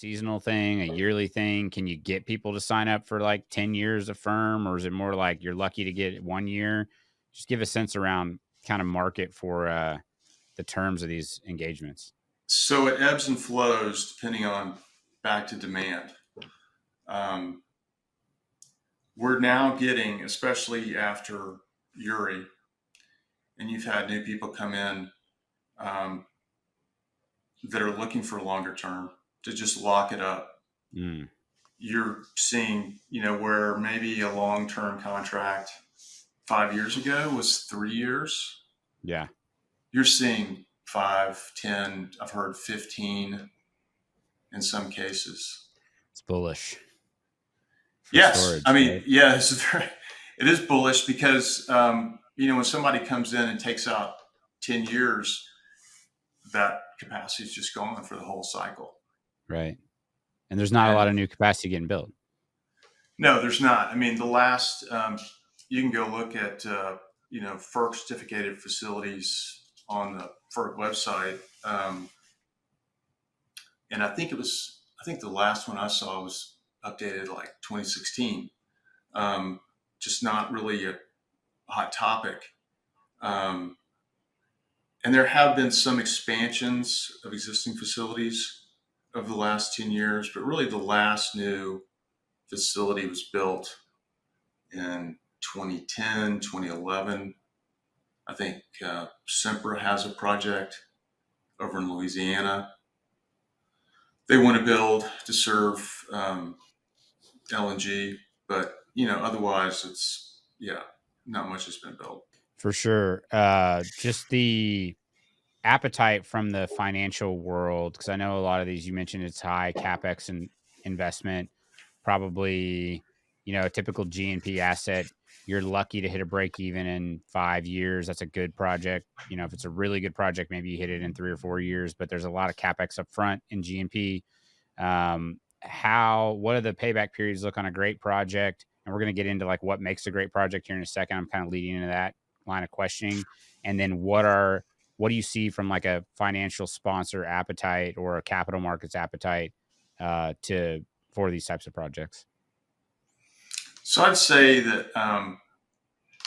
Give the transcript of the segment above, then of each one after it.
seasonal thing, a yearly thing? Can you get people to sign up for like 10 years a firm, or is it more like you're lucky to get 1 year? Just give a sense around kind of market for the terms of these engagements. So it ebbs and flows depending on back to demand. Um, we're now getting, especially after Uri, and you've had new people come in um, that are looking for longer term to just lock it up. Mm, You're seeing, where maybe a long term contract 5 years ago was 3 years. yeah, You're seeing 5, 10, I've heard 15 in some cases. it's bullish for Yes. I storage, mean, right? yeah, it is bullish because, when somebody comes in and takes out 10 years, that capacity is just gone for the whole cycle. Right. And there's not a lot And of new capacity getting built. no, there's not. I mean, the last, you can go look at, FERC certificated facilities on the FERC website. And I think the last one I saw was updated like 2016. Just not really a hot topic. Um, and there have been some expansions of existing facilities over the last 10 years, but really the last new facility was built in 2010, 2011. I think Sempra has a project over in Louisiana. They want to build to serve LNG, but otherwise not much has been built. For sure. Just the appetite from the financial world, because I know a lot of these you mentioned it's high capex and investment. Probably, a typical GNP asset, you're lucky to hit a break even in 5 years. That's a good project. If it's a really good project, maybe you hit it in 3 or 4 years. But there's a lot of capex up front in GNP. What do the payback periods look on a great project? And we're going to get into like what makes a great project here in a second. I'm kind of leading into that line of questioning. And then what do you see from like a financial sponsor appetite or a capital markets appetite for these types of projects? So I'd say that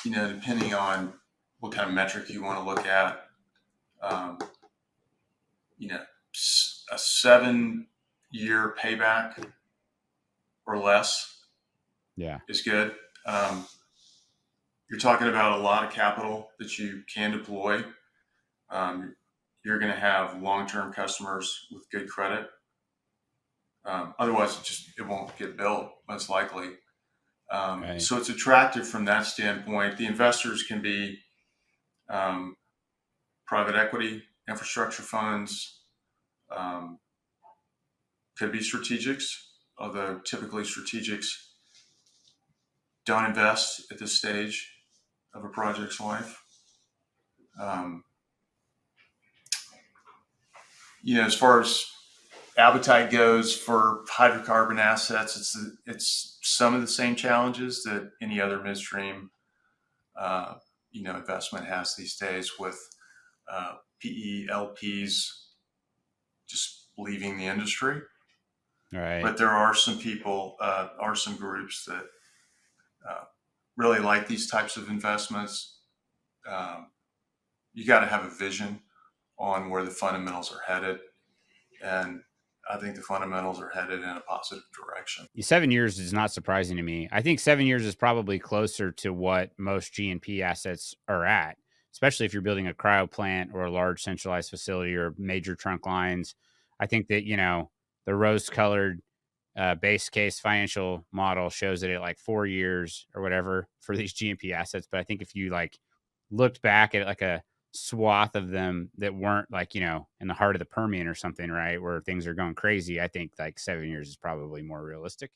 depending on what kind of metric you want to look at, um, a 7-year payback or less Yeah. is good. You're talking about a lot of capital that you can deploy. You're going to have long-term customers with good credit. Otherwise, it won't get built, most likely. Right. So it's attractive from that standpoint. The investors can be private equity, infrastructure funds, could be strategics, although typically strategics don't invest at this stage of a project's life. As far as appetite goes for hydrocarbon assets, it's some of the same challenges that any other midstream investment has these days, with PE LPs just leaving the industry. Right. But there are some people, some groups that really like these types of investments. You got to have a vision on where the fundamentals are headed, and I think the fundamentals are headed in a positive direction. 7 years is not surprising to me. I think 7 years is probably closer to what most GNP assets are at, especially if you're building a cryo plant or a large centralized facility or major trunk lines. I think that, the rose colored base case financial model shows it at like 4 years or whatever for these GNP assets. But I think if you like looked back at like a swath of them that weren't like, in the heart of the Permian or something, right, where things are going crazy, I think like 7 years is probably more realistic.